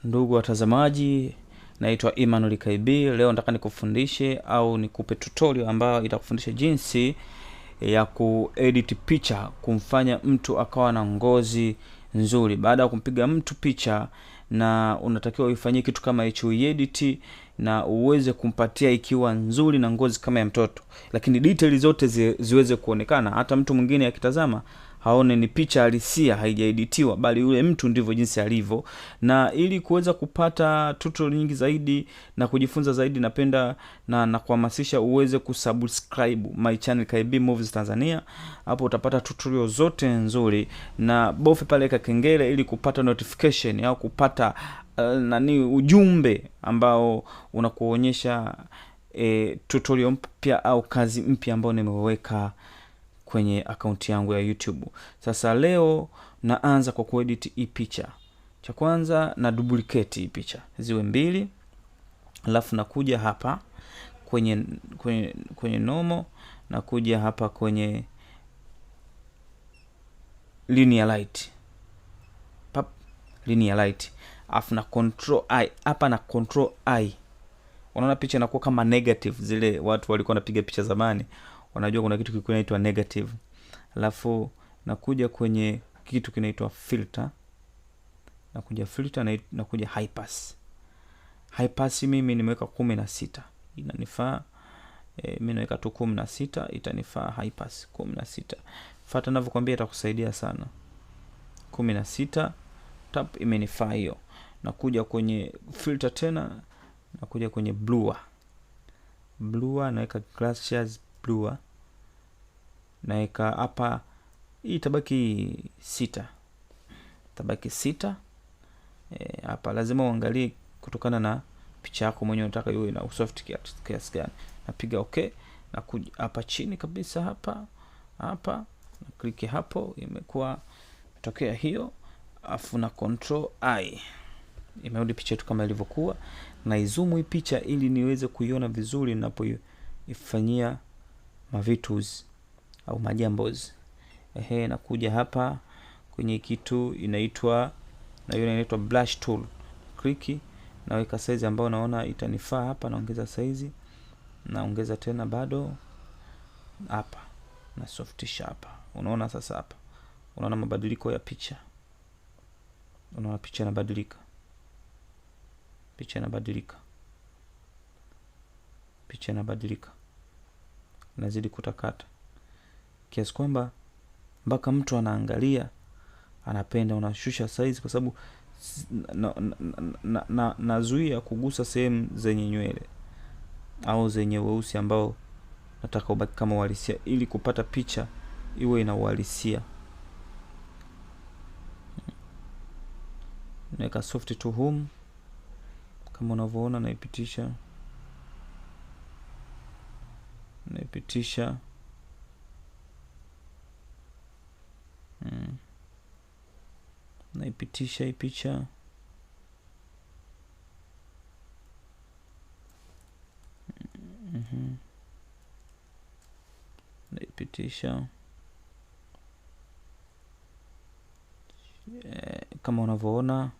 Ndugu watazamaji, naitwa Emmanuel KB. Leo nataka nikufundishe au nikupe tutorial ambayo itakufundisha jinsi ya kuedit picha, kumfanya mtu akawa na ngozi nzuri. Baada ya kumpiga mtu picha, na unatakiwa uifanyie kitu kama hicho, edit na uweze kumpatia ikiwa nzuri na ngozi kama ya mtoto, lakini details zote ziweze kuonekana. Hata mtu mwingine akitazama haone ni picha halisia, haijaeditiwa, bali yule mtu ndivyo jinsi alivyo. Na ili kuweza kupata tutorial nyingi zaidi na kujifunza zaidi, napenda na kuhamasisha uweze kusubscribe my channel KB Movies Tanzania. Hapo utapata tutorial zote nzuri, na bofe pale ka kengele ili kupata notification au kupata ujumbe ambao unakuonyesha tutorial mpya au kazi mpya ambayo nimeweka kwenye akaunti yangu ya YouTube. Sasa leo naanza kwa kuedit hii picha. Cha kwanza na duplicate hii picha ziwe mbili, alafu nakuja hapa kwenye normal, nakuja hapa kwenye linear light, linear light, alafu na control I hapa, na control I. Unaona picha inakuwa kama negative. Zile watu walikuwa wanapiga picha zamani wanajua kuna kitu kinaitwa negative. Alafu nakuja kwenye kitu kinaitwa filter, nakuja filter na nakuja high pass. High pass mimi nimeweka 16, inanifaa. Mimi naweka tu 16, itanifaa high pass 16. Fuata ninavyokuambia, itakusaidia sana. 16 tap, imenifaa hiyo. Nakuja kwenye filter tena, nakuja kwenye blur, naweka glaciers blur, naweka hapa, hii tabaki 6, hapa lazima uangalie kutokana na picha yako mwenyewe unataka iwe na soft kiasi gani. Napiga okay, nakuja hapa chini kabisa, hapa na click hapo, imekuwa imetokea hiyo. Afu na control I, imerudi picha yetu kama ilivyokuwa. Na izumu hii picha ili niweze kuiona vizuri ninapoifanyia mavitus au majambos. Nakuja hapa kwenye kitu inaitwa brush tool, click, naweka size ambayo naona itanifaa hapa, naongeza size, naongeza tena bado hapa, na softisha hapa. Unaona sasa hapa, unaona mabadiliko ya picha, unaona picha inabadilika, picha inabadilika, nazidi kutakata kiasi kwamba mpaka mtu anaangalia anapenda. Unashusha size kwa sababu nazuia kugusa sehemu zenye nywele au zenye weusi ambao nataka ubaki kama uhalisia, ili kupata picha iwe ina uhalisia. Naweka soft to home kama unavyoona, naipitisha naipitisha hii picha. Naipitisha kama unavyoona,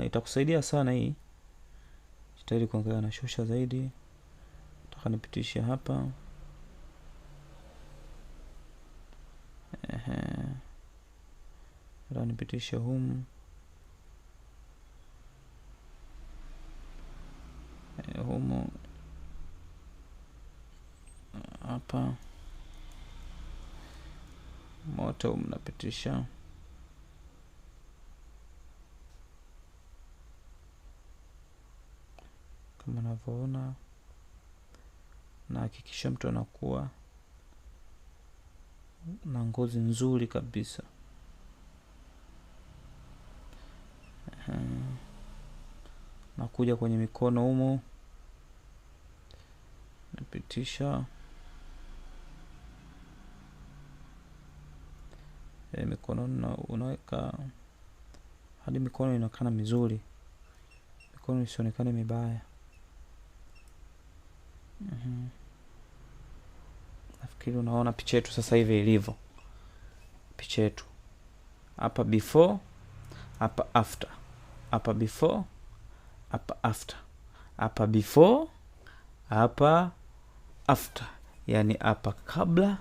itakusaidia sana hii. Jitahidi kuangalia na shusha zaidi. Nataka nipitishe hapa. Nataka nipitishe humu. Humu hapa. Moto mnapitisha. Kama unavyoona, na hakikisha mtu anakuwa na ngozi nzuri kabisa. Nakuja kwenye mikono humo, napitisha mikono, unaweka hadi mikono inaonekana mizuri, mikono isionekane mibaya. Nafikiri unaona picha yetu sasa hivi ilivyo. Picha yetu hapa before, hapa after. hapa before, hapa after, hapa before, hapa after, yani hapa kabla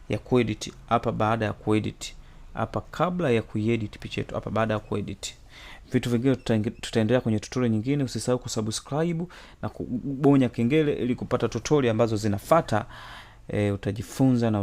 ya kuedit, hapa baada ya kuedit, hapa kabla ya kuedit picha yetu, hapa baada ya kuedit. Vitu vingine tutaendelea kwenye tutorial nyingine. Usisahau kusubscribe na kubonya kengele ili kupata tutorial ambazo zinafuata. Utajifunza na